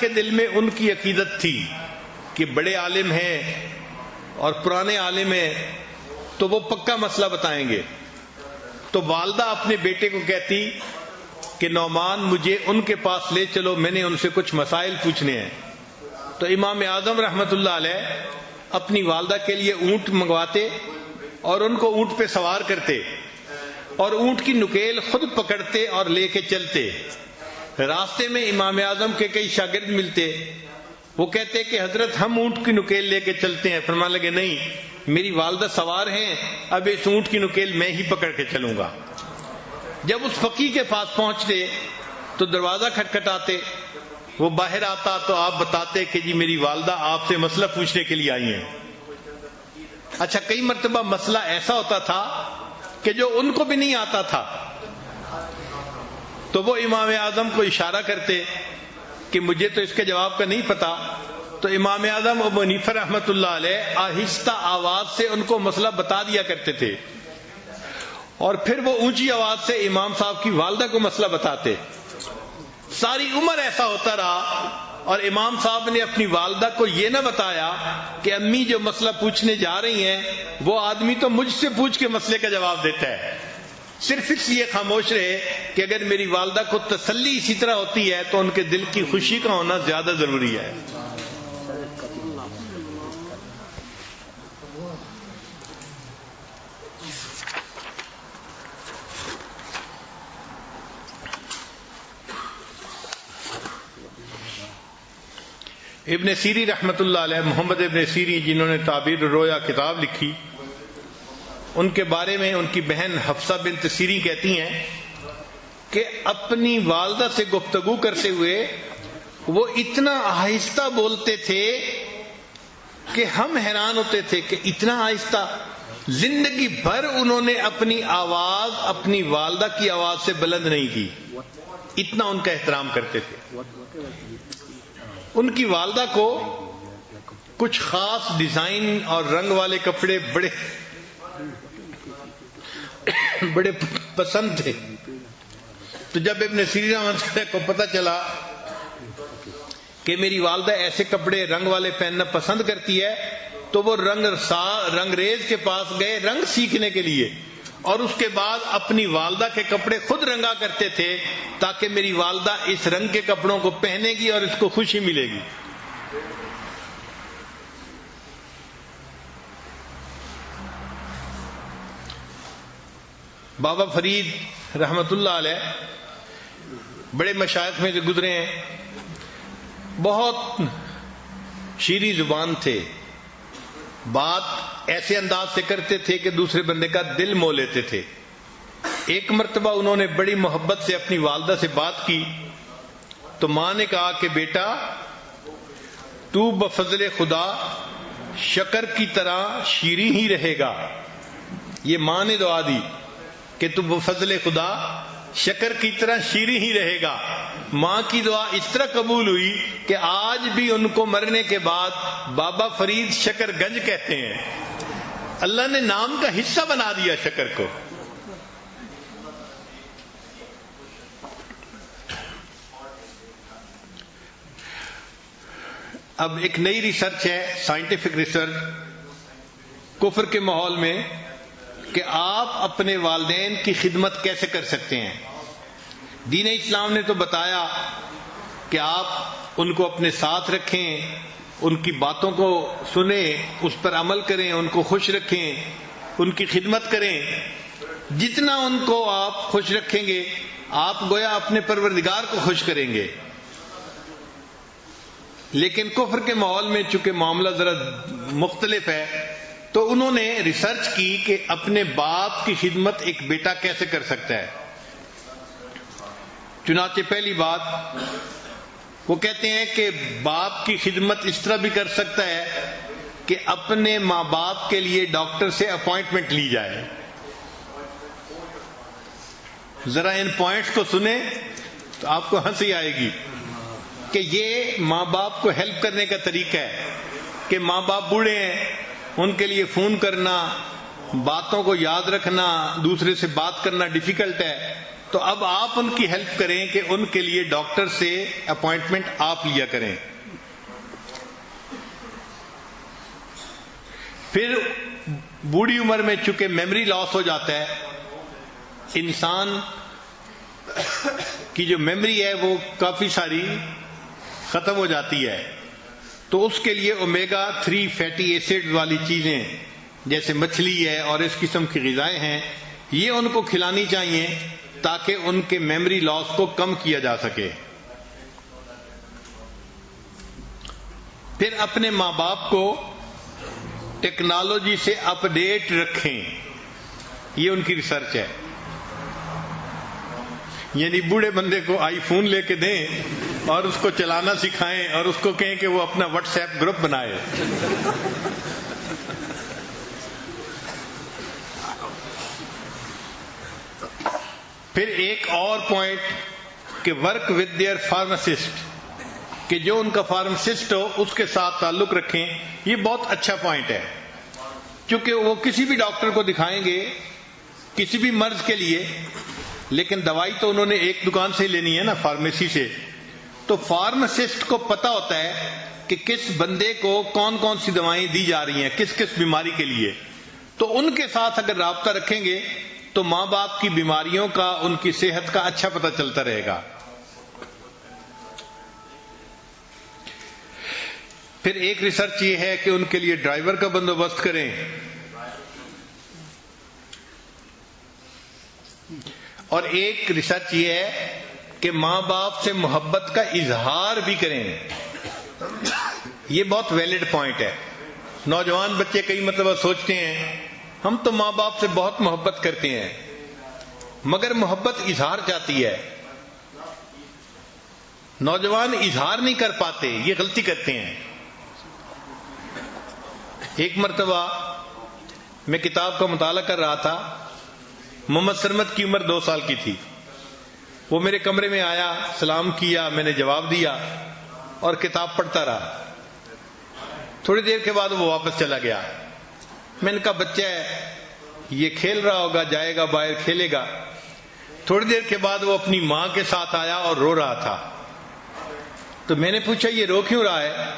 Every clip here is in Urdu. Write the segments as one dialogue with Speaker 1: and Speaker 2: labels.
Speaker 1: کے دل میں ان کی عقیدت تھی کہ بڑے عالم ہیں اور پرانے عالم ہیں تو وہ پکا مسئلہ بتائیں گے. تو والدہ اپنے بیٹے کو کہتی کہ نعمان مجھے ان کے پاس لے چلو, میں نے ان سے کچھ مسائل پوچھنے ہیں. تو امام اعظم رحمت اللہ علیہ اپنی والدہ کے لیے اونٹ منگواتے اور ان کو اونٹ پہ سوار کرتے اور اونٹ کی نکیل خود پکڑتے اور لے کے چلتے. راستے میں امام اعظم کے کئی شاگرد ملتے, وہ کہتے کہ حضرت ہم اونٹ کی نکیل لے کے چلتے ہیں. فرمانے لگے نہیں, میری والدہ سوار ہیں, اب اس اونٹ کی نکیل میں ہی پکڑ کے چلوں گا. جب اس فقیہ کے پاس پہنچتے تو دروازہ کھٹکھٹاتے, وہ باہر آتا تو آپ بتاتے کہ جی میری والدہ آپ سے مسئلہ پوچھنے کے لیے آئی ہیں. اچھا, کئی مرتبہ مسئلہ ایسا ہوتا تھا کہ جو ان کو بھی نہیں آتا تھا, تو وہ امام اعظم کو اشارہ کرتے کہ مجھے تو اس کے جواب کا نہیں پتا. تو امام اعظم ابو حنیفہ رحمۃ اللہ علیہ آہستہ آواز سے ان کو مسئلہ بتا دیا کرتے تھے, اور پھر وہ اونچی آواز سے امام صاحب کی والدہ کو مسئلہ بتاتے. ساری عمر ایسا ہوتا رہا, اور امام صاحب نے اپنی والدہ کو یہ نہ بتایا کہ امی جو مسئلہ پوچھنے جا رہی ہیں وہ آدمی تو مجھ سے پوچھ کے مسئلے کا جواب دیتا ہے. صرف اس لیے خاموش رہے کہ اگر میری والدہ کو تسلی اسی طرح ہوتی ہے تو ان کے دل کی خوشی کا ہونا زیادہ ضروری ہے. ابن سیری رحمت اللہ علیہ, محمد ابن سیری جنہوں نے تعبیر الرؤیا کتاب لکھی, ان کے بارے میں ان کی بہن حفصہ بنت سیری کہتی ہیں کہ اپنی والدہ سے گفتگو کرتے ہوئے وہ اتنا آہستہ بولتے تھے کہ ہم حیران ہوتے تھے کہ اتنا آہستہ. زندگی بھر انہوں نے اپنی آواز اپنی والدہ کی آواز سے بلند نہیں کی, اتنا ان کا احترام کرتے تھے. ان کی والدہ کو کچھ خاص ڈیزائن اور رنگ والے کپڑے بڑے پسند تھے. تو جب ابن سیری رحمۃ اللہ کو پتہ چلا کہ میری والدہ ایسے کپڑے رنگ والے پہننا پسند کرتی ہے, تو وہ رنگریز کے پاس گئے رنگ سیکھنے کے لیے, اور اس کے بعد اپنی والدہ کے کپڑے خود رنگا کرتے تھے تاکہ میری والدہ اس رنگ کے کپڑوں کو پہنے گی اور اس کو خوشی ملے گی. بابا فرید رحمت اللہ علیہ بڑے مشائخ میں سے گزرے ہیں, بہت شیریں زبان تھے, بات ایسے انداز سے کرتے تھے کہ دوسرے بندے کا دل مو لیتے تھے. ایک مرتبہ انہوں نے بڑی محبت سے اپنی والدہ سے بات کی تو ماں نے کہا کہ بیٹا تو بفضل خدا شکر کی طرح شیریں ہی رہے گا. یہ ماں نے دعا دی کہ تو بفضل خدا شکر کی طرح شیریں ہی رہے گا. ماں کی دعا اس طرح قبول ہوئی کہ آج بھی ان کو مرنے کے بعد بابا فرید شکر گنج کہتے ہیں. اللہ نے نام کا حصہ بنا دیا شکر کو. اب ایک نئی ریسرچ ہے, سائنٹیفک ریسرچ, کفر کے ماحول میں کہ آپ اپنے والدین کی خدمت کیسے کر سکتے ہیں. دین اسلام نے تو بتایا کہ آپ ان کو اپنے ساتھ رکھیں, ان کی باتوں کو سنیں, اس پر عمل کریں, ان کو خوش رکھیں, ان کی خدمت کریں. جتنا ان کو آپ خوش رکھیں گے آپ گویا اپنے پروردگار کو خوش کریں گے. لیکن کفر کے ماحول میں چونکہ معاملہ ذرا مختلف ہے تو انہوں نے ریسرچ کی کہ اپنے باپ کی خدمت ایک بیٹا کیسے کر سکتا ہے. چنانچہ پہلی بات وہ کہتے ہیں کہ باپ کی خدمت اس طرح بھی کر سکتا ہے کہ اپنے ماں باپ کے لیے ڈاکٹر سے اپوائنٹمنٹ لی جائے. ذرا ان پوائنٹس کو سنیں تو آپ کو ہنسی آئے گی کہ یہ ماں باپ کو ہیلپ کرنے کا طریقہ ہے کہ ماں باپ بوڑھے ہیں, ان کے لیے فون کرنا, باتوں کو یاد رکھنا, دوسرے سے بات کرنا ڈیفیکلٹ ہے. تو اب آپ ان کی ہیلپ کریں کہ ان کے لیے ڈاکٹر سے اپوائنٹمنٹ آپ لیا کریں. پھر بوڑھی عمر میں چونکہ میموری لاس ہو جاتا ہے، انسان کی جو میموری ہے وہ کافی ساری ختم ہو جاتی ہے، تو اس کے لیے اومیگا 3 فیٹی ایسڈ والی چیزیں جیسے مچھلی ہے اور اس قسم کی غذائیں ہیں، یہ ان کو کھلانی چاہیے تاکہ ان کے میموری لاس کو کم کیا جا سکے. پھر اپنے ماں باپ کو ٹیکنالوجی سے اپ ڈیٹ رکھیں، یہ ان کی ریسرچ ہے. یعنی بوڑھے بندے کو آئی فون لے کے دیں اور اس کو چلانا سکھائیں اور اس کو کہیں کہ وہ اپنا واٹس ایپ گروپ بنائے. پھر ایک اور پوائنٹ کہ ورک ود دیئر فارماسسٹ، کہ جو ان کا فارماسسٹ ہو اس کے ساتھ تعلق رکھیں. یہ بہت اچھا پوائنٹ ہے، کیونکہ وہ کسی بھی ڈاکٹر کو دکھائیں گے کسی بھی مرض کے لیے، لیکن دوائی تو انہوں نے ایک دکان سے لینی ہے نا، فارمیسی سے. تو فارماسسٹ کو پتا ہوتا ہے کہ کس بندے کو کون کون سی دوائیں دی جا رہی ہیں کس کس بیماری کے لیے. تو ان کے ساتھ اگر رابطہ رکھیں گے تو ماں باپ کی بیماریوں کا، ان کی صحت کا اچھا پتہ چلتا رہے گا. پھر ایک ریسرچ یہ ہے کہ ان کے لیے ڈرائیور کا بندوبست کریں، اور ایک ریسرچ یہ ہے کہ ماں باپ سے محبت کا اظہار بھی کریں. یہ بہت ویلڈ پوائنٹ ہے. نوجوان بچے کئی مرتبہ سوچتے ہیں ہم تو ماں باپ سے بہت محبت کرتے ہیں، مگر محبت اظہار چاہتی ہے. نوجوان اظہار نہیں کر پاتے، یہ غلطی کرتے ہیں. ایک مرتبہ میں کتاب کا مطالعہ کر رہا تھا، محمد سرمد کی عمر 2 سال کی تھی. وہ میرے کمرے میں آیا، سلام کیا، میں نے جواب دیا اور کتاب پڑھتا رہا. تھوڑی دیر کے بعد وہ واپس چلا گیا. میں نے کہا بچہ ہے، یہ کھیل رہا ہوگا، جائے گا باہر کھیلے گا. تھوڑی دیر کے بعد وہ اپنی ماں کے ساتھ آیا اور رو رہا تھا. تو میں نے پوچھا یہ رو کیوں رہا ہے؟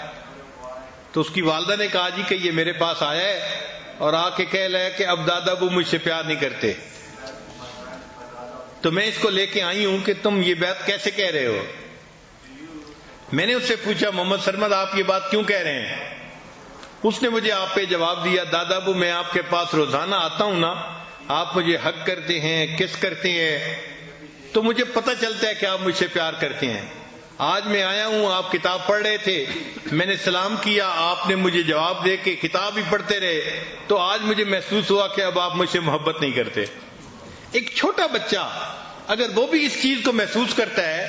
Speaker 1: تو اس کی والدہ نے کہا جی کہ یہ میرے پاس آیا ہے اور آ کے کہہ رہا ہے کہ اب دادا ابو مجھ سے پیار نہیں کرتے. تو میں اس کو لے کے آئی ہوں کہ تم یہ بات کیسے کہہ رہے ہو. میں نے اس سے پوچھا محمد سرمد آپ یہ بات کیوں کہہ رہے ہیں؟ اس نے مجھے آپ پہ جواب دیا، دادا ابو میں آپ کے پاس روزانہ آتا ہوں نا، آپ مجھے حگ کرتے ہیں، کس کرتے ہیں، تو مجھے پتہ چلتا ہے کہ آپ مجھ سے پیار کرتے ہیں. آج میں آیا ہوں، آپ کتاب پڑھ رہے تھے، میں نے سلام کیا، آپ نے مجھے جواب دے کے کتاب ہی پڑھتے رہے، تو آج مجھے محسوس ہوا کہ اب آپ مجھ سے محبت نہیں کرتے. ایک چھوٹا بچہ اگر وہ بھی اس چیز کو محسوس کرتا ہے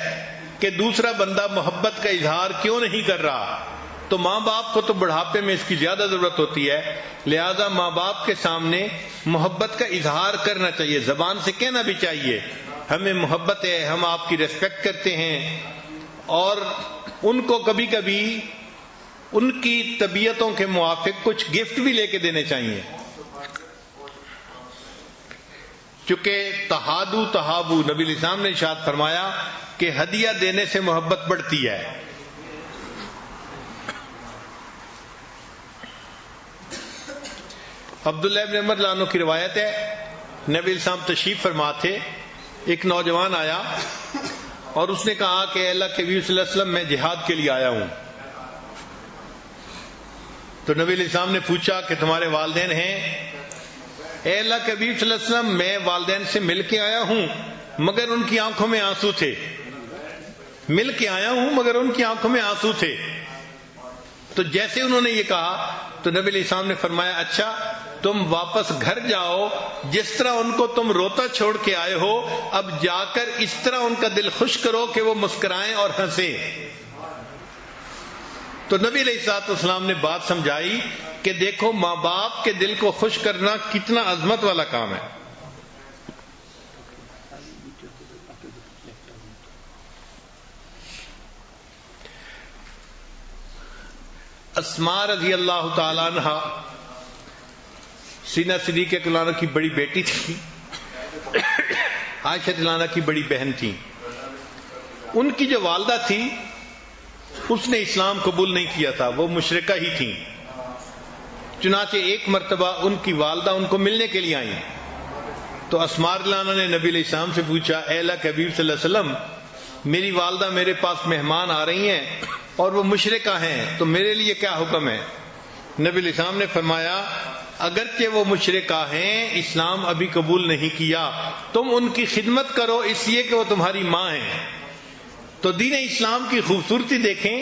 Speaker 1: کہ دوسرا بندہ محبت کا اظہار کیوں نہیں کر رہا، تو ماں باپ کو تو بڑھاپے میں اس کی زیادہ ضرورت ہوتی ہے. لہذا ماں باپ کے سامنے محبت کا اظہار کرنا چاہیے، زبان سے کہنا بھی چاہیے ہمیں محبت ہے، ہم آپ کی ریسپیکٹ کرتے ہیں، اور ان کو کبھی کبھی ان کی طبیعتوں کے موافق کچھ گفٹ بھی لے کے دینے چاہیے. چونکہ تہادو تہابو، نبی الاسلام نے ارشاد فرمایا کہ ہدیہ دینے سے محبت بڑھتی ہے. عبداللہ ابن عمر رضی اللہ عنہ کی روایت ہے، نبی الاسلام تشریف فرما تھے، ایک نوجوان آیا اور اس نے کہا کہ اللہ کے نبی صلی اللہ علیہ وسلم میں جہاد کے لیے آیا ہوں. تو نبی علیہ السلام نے پوچھا کہ تمہارے والدین ہیں؟ اے اللہ کے نبی صلی اللہ علیہ وسلم میں والدین سے مل کے آیا ہوں مگر ان کی آنکھوں میں آنسو تھے. مل کے آیا ہوں مگر ان کی آنکھوں میں آنسو تھے. تو جیسے انہوں نے یہ کہا تو نبی علیہ السلام نے فرمایا اچھا تم واپس گھر جاؤ، جس طرح ان کو تم روتا چھوڑ کے آئے ہو، اب جا کر اس طرح ان کا دل خوش کرو کہ وہ مسکرائیں اور ہنسیں. تو نبی علیہ السلام نے بات سمجھائی کہ دیکھو ماں باپ کے دل کو خوش کرنا کتنا عظمت والا کام ہے. اسماء رضی اللہ تعالی عنہ سینہ صدیقہ کی بڑی بیٹی تھی. عائشہ رضی اللہ عنہا کی بڑی بہن تھیں. ان کی جو والدہ تھی اس نے اسلام قبول نہیں کیا تھا، وہ مشرکہ ہی تھیں. چنانچہ ایک مرتبہ ان کی والدہ ان کو ملنے کے لیے آئیں تو اسماء رضی اللہ عنہا نے نبی علیہ السلام سے پوچھا، اے اللہ کے حبیب صلی اللہ علیہ وسلم، میری والدہ میرے پاس مہمان آ رہی ہیں اور وہ مشرکہ ہیں، تو میرے لیے کیا حکم ہے؟ نبی علیہ السلام نے فرمایا، اگرچہ وہ مشرکہ ہیں، اسلام ابھی قبول نہیں کیا، تم ان کی خدمت کرو اس لیے کہ وہ تمہاری ماں ہیں. تو دین اسلام کی خوبصورتی دیکھیں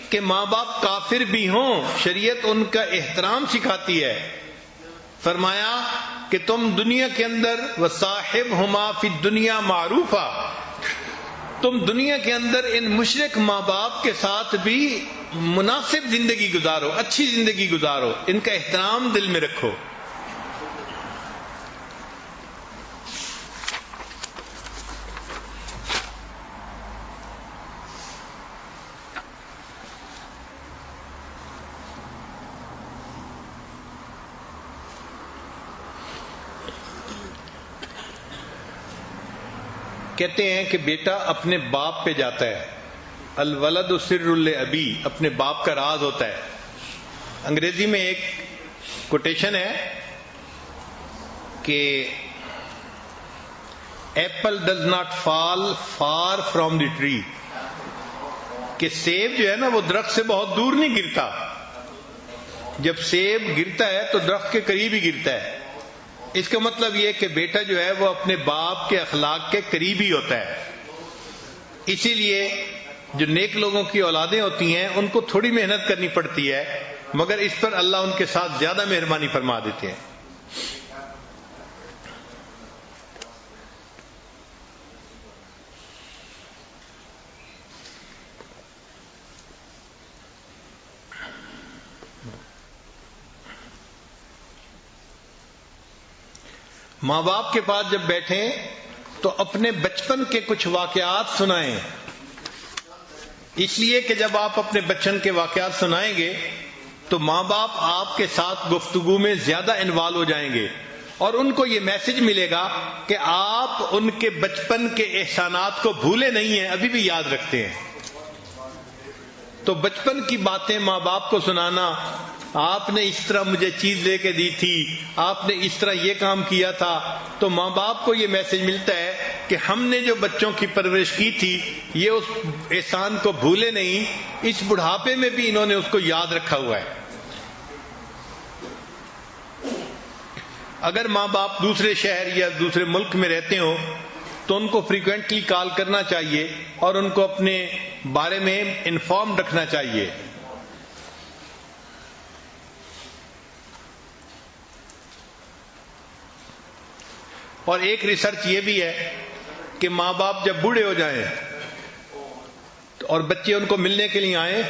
Speaker 1: کہ ماں باپ کافر بھی ہوں، شریعت ان کا احترام سکھاتی ہے. فرمایا کہ تم دنیا کے اندر وصاحبہما فی الدنیا معروفا، تم دنیا کے اندر ان مشرک ماں باپ کے ساتھ بھی مناسب زندگی گزارو، اچھی زندگی گزارو، ان کا احترام دل میں رکھو. کہتے ہیں کہ بیٹا اپنے باپ پہ جاتا ہے، الولد سر الابی، اپنے باپ کا راز ہوتا ہے. انگریزی میں ایک کوٹیشن ہے کہ apple does not fall for from the tree, کہ سیب جو ہے نا وہ درخت سے بہت دور نہیں گرتا، جب سیب گرتا ہے تو درخت کے قریب ہی گرتا ہے. اس کا مطلب یہ کہ بیٹا جو ہے وہ اپنے باپ کے اخلاق کے قریب ہی ہوتا ہے. اسی لیے جو نیک لوگوں کی اولادیں ہوتی ہیں ان کو تھوڑی محنت کرنی پڑتی ہے، مگر اس پر اللہ ان کے ساتھ زیادہ مہربانی فرما دیتے ہیں. ماں باپ کے پاس جب بیٹھیں تو اپنے بچپن کے کچھ واقعات سنائیں، اس لیے کہ جب آپ اپنے بچپن کے واقعات سنائیں گے تو ماں باپ آپ کے ساتھ گفتگو میں زیادہ انوالو ہو جائیں گے اور ان کو یہ میسج ملے گا کہ آپ ان کے بچپن کے احسانات کو بھولے نہیں ہیں، ابھی بھی یاد رکھتے ہیں. تو بچپن کی باتیں ماں باپ کو سنانا، آپ نے اس طرح مجھے چیز لے کے دی تھی، آپ نے اس طرح یہ کام کیا تھا، تو ماں باپ کو یہ میسج ملتا ہے کہ ہم نے جو بچوں کی پرورش کی تھی یہ اس احسان کو بھولے نہیں، اس بڑھاپے میں بھی انہوں نے اس کو یاد رکھا ہوا ہے. اگر ماں باپ دوسرے شہر یا دوسرے ملک میں رہتے ہوں تو ان کو فریکوینٹلی کال کرنا چاہیے اور ان کو اپنے بارے میں انفارم رکھنا چاہیے. اور ایک ریسرچ یہ بھی ہے کہ ماں باپ جب بوڑھے ہو جائیں اور بچے ان کو ملنے کے لیے آئیں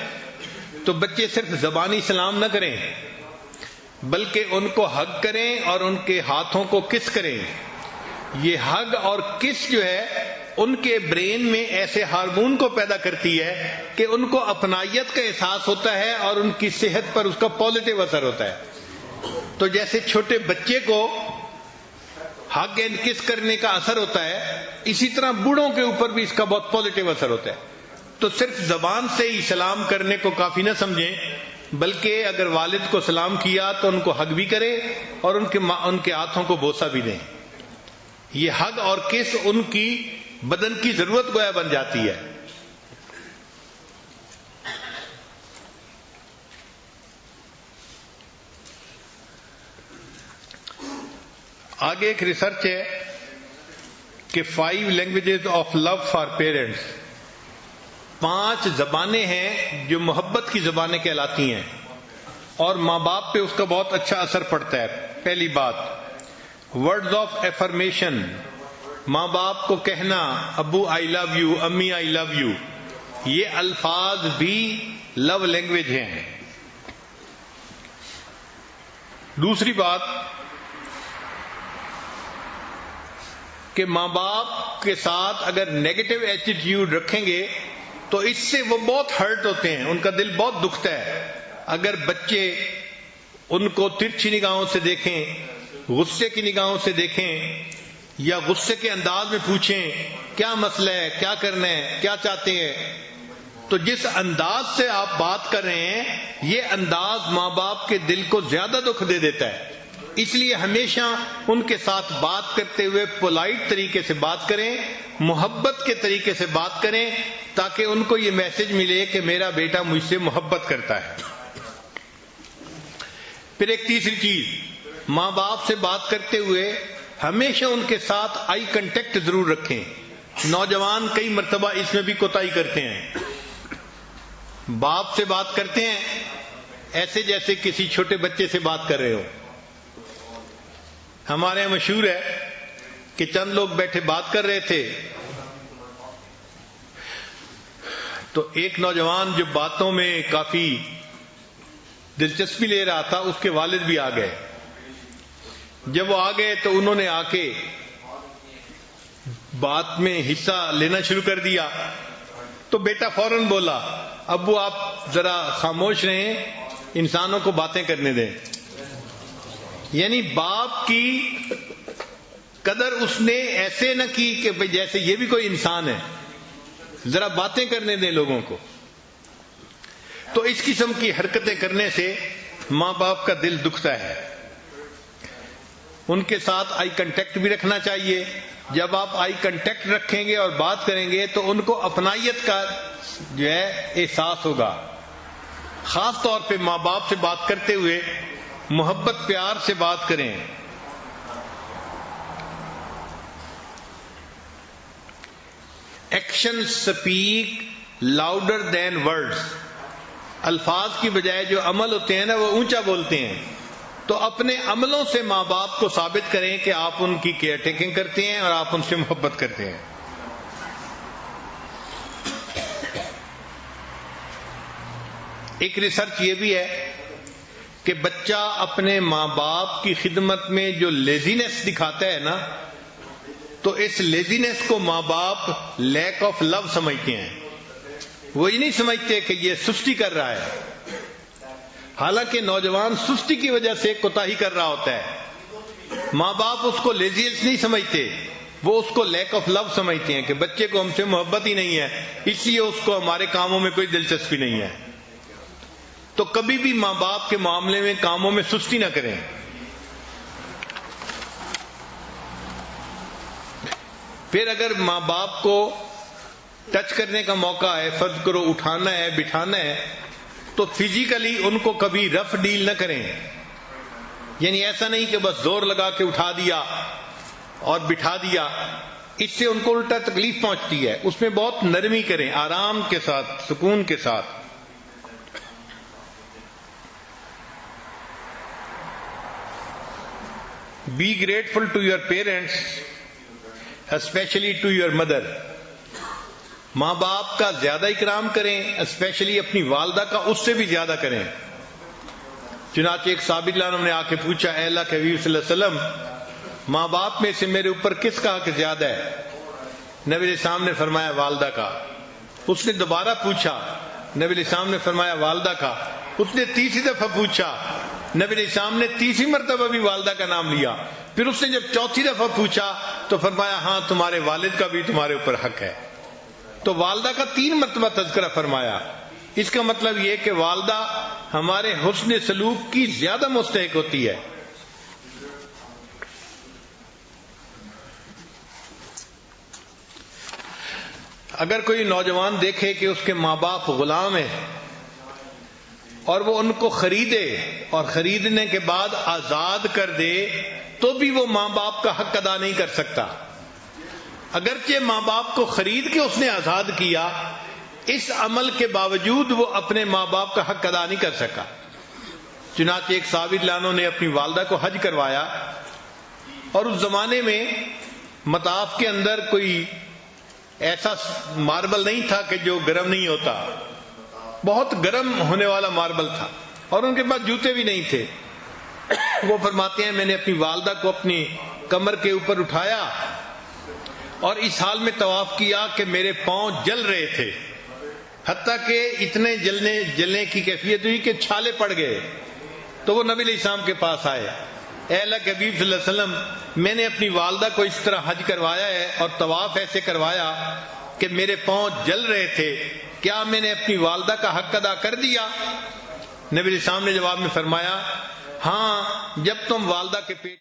Speaker 1: تو بچے صرف زبانی سلام نہ کریں بلکہ ان کو ہگ کریں اور ان کے ہاتھوں کو کس کریں. یہ ہگ اور کس جو ہے ان کے برین میں ایسے ہارمون کو پیدا کرتی ہے کہ ان کو اپنائیت کا احساس ہوتا ہے اور ان کی صحت پر اس کا پازیٹیو اثر ہوتا ہے. تو جیسے چھوٹے بچے کو ہگ اینڈ کس کرنے کا اثر ہوتا ہے، اسی طرح بوڑھوں کے اوپر بھی اس کا بہت پازیٹیو اثر ہوتا ہے. تو صرف زبان سے ہی سلام کرنے کو کافی نہ سمجھیں، بلکہ اگر والد کو سلام کیا تو ان کو ہگ بھی کریں اور ان کے ہاتھوں کو بوسہ بھی دیں. یہ ہگ اور کس ان کی بدن کی ضرورت گویا بن جاتی ہے. آگے ایک ریسرچ ہے کہ 5 languages of love for parents, 5 زبانیں ہیں جو محبت کی زبانیں کہلاتی ہیں اور ماں باپ پہ اس کا بہت اچھا اثر پڑتا ہے. پہلی بات، ورڈز آف ایفرمیشن، ماں باپ کو کہنا ابو آئی لو یو، امی آئی لو یو، یہ الفاظ بھی لو لینگویج ہیں. دوسری بات کہ ماں باپ کے ساتھ اگر نیگیٹو ایٹیٹیوڈ رکھیں گے تو اس سے وہ بہت ہرٹ ہوتے ہیں، ان کا دل بہت دکھتا ہے. اگر بچے ان کو ترچھی نگاہوں سے دیکھیں، غصے کی نگاہوں سے دیکھیں یا غصے کے انداز میں پوچھیں کیا مسئلہ ہے, کیا کرنا ہے, کیا چاہتے ہیں, تو جس انداز سے آپ بات کر رہے ہیں یہ انداز ماں باپ کے دل کو زیادہ دکھ دے دیتا ہے. اس لیے ہمیشہ ان کے ساتھ بات کرتے ہوئے پولائٹ طریقے سے بات کریں, محبت کے طریقے سے بات کریں, تاکہ ان کو یہ میسج ملے کہ میرا بیٹا مجھ سے محبت کرتا ہے. پھر ایک تیسری چیز, ماں باپ سے بات کرتے ہوئے ہمیشہ ان کے ساتھ آئی کنٹیکٹ ضرور رکھیں. نوجوان کئی مرتبہ اس میں بھی کوتاہی کرتے ہیں. باپ سے بات کرتے ہیں ایسے جیسے کسی چھوٹے بچے سے بات کر رہے ہو. ہمارے یہاں مشہور ہے کہ چند لوگ بیٹھے بات کر رہے تھے, تو ایک نوجوان جو باتوں میں کافی دلچسپی لے رہا تھا اس کے والد بھی آ گئے. جب وہ آ گئے تو انہوں نے آ کے بات میں حصہ لینا شروع کر دیا. تو بیٹا فوراً بولا, ابو آپ ذرا خاموش رہیں, انسانوں کو باتیں کرنے دیں. یعنی باپ کی قدر اس نے ایسے نہ کی کہ جیسے یہ بھی کوئی انسان ہے, ذرا باتیں کرنے دیں لوگوں کو. تو اس قسم کی حرکتیں کرنے سے ماں باپ کا دل دکھتا ہے. ان کے ساتھ آئی کنٹیکٹ بھی رکھنا چاہیے. جب آپ آئی کنٹیکٹ رکھیں گے اور بات کریں گے تو ان کو اپنائیت کا جو ہے احساس ہوگا. خاص طور پہ ماں باپ سے بات کرتے ہوئے محبت پیار سے بات کریں. Action speak louder than words. الفاظ کی بجائے جو عمل ہوتے ہیں نا وہ اونچا بولتے ہیں. تو اپنے عملوں سے ماں باپ کو ثابت کریں کہ آپ ان کی کیئر ٹیکنگ کرتے ہیں اور آپ ان سے محبت کرتے ہیں. ایک ریسرچ یہ بھی ہے کہ بچہ اپنے ماں باپ کی خدمت میں جو لیزینس دکھاتا ہے نا, تو اس لیزینس کو ماں باپ لیک آف لو سمجھتے ہیں. وہ یہ نہیں سمجھتے کہ یہ سستی کر رہا ہے, حالانکہ نوجوان سستی کی وجہ سے کوتاہی کر رہا ہوتا ہے. ماں باپ اس کو لیزینس نہیں سمجھتے, وہ اس کو لیک آف لو سمجھتے ہیں کہ بچے کو ہم سے محبت ہی نہیں ہے, اس لیے اس کو ہمارے کاموں میں کوئی دلچسپی نہیں ہے. تو کبھی بھی ماں باپ کے معاملے میں کاموں میں سستی نہ کریں. پھر اگر ماں باپ کو ٹچ کرنے کا موقع ہے, فرض کرو اٹھانا ہے بٹھانا ہے, تو فزیکلی ان کو کبھی رف ڈیل نہ کریں. یعنی ایسا نہیں کہ بس زور لگا کے اٹھا دیا اور بٹھا دیا, اس سے ان کو الٹا تکلیف پہنچتی ہے. اس میں بہت نرمی کریں, آرام کے ساتھ, سکون کے ساتھ. Be grateful to your parents, especially to your mother. ماں باپ کا زیادہ اکرام کریں, اسپیشلی اپنی والدہ کا اس سے بھی زیادہ کریں. چنانچہ ایک صحابی نے آ کے پوچھا, اے اللہ کے حبیب صلی اللہ علیہ وسلم, ماں باپ میں سے میرے اوپر کس کا حق زیادہ ہے؟ نبی علیہ السلام نے فرمایا والدہ کا. اس نے دوبارہ پوچھا, نبی علیہ السلام نے فرمایا والدہ کا. اس نے تیسری دفعہ پوچھا, نبی علیہ السلام نے تیسری مرتبہ بھی والدہ کا نام لیا. پھر اس نے جب چوتھی دفعہ پوچھا تو فرمایا ہاں تمہارے والد کا بھی تمہارے اوپر حق ہے. تو والدہ کا 3 مرتبہ تذکرہ فرمایا. اس کا مطلب یہ کہ والدہ ہمارے حسن سلوک کی زیادہ مستحق ہوتی ہے. اگر کوئی نوجوان دیکھے کہ اس کے ماں باپ غلام ہیں اور وہ ان کو خریدے اور خریدنے کے بعد آزاد کر دے, تو بھی وہ ماں باپ کا حق ادا نہیں کر سکتا. اگرچہ ماں باپ کو خرید کے اس نے آزاد کیا, اس عمل کے باوجود وہ اپنے ماں باپ کا حق ادا نہیں کر سکا. چنانچہ ایک صحابی لانوں نے اپنی والدہ کو حج کروایا, اور اس زمانے میں مطاف کے اندر کوئی ایسا ماربل نہیں تھا کہ جو گرم نہیں ہوتا, بہت گرم ہونے والا ماربل تھا, اور ان کے پاس جوتے بھی نہیں تھے. وہ فرماتے ہیں میں نے اپنی والدہ کو اپنی کمر کے اوپر اٹھایا اور اس حال میں طواف کیا کہ میرے پاؤں جل رہے تھے, حتیٰ کہ اتنے جلنے کی کیفیت ہوئی کہ چھالے پڑ گئے. تو وہ نبی علیہ السلام کے پاس آئے اے اللہ کے حبیب صلی اللہ علیہ وسلم، میں نے اپنی والدہ کو اس طرح حج کروایا ہے اور طواف ایسے کروایا کہ میرے پاؤں جل رہے تھے، کیا میں نے اپنی والدہ کا حق ادا کر دیا؟ نبی علیہ السلام نے جواب میں فرمایا، ہاں، جب تم والدہ کے پیٹ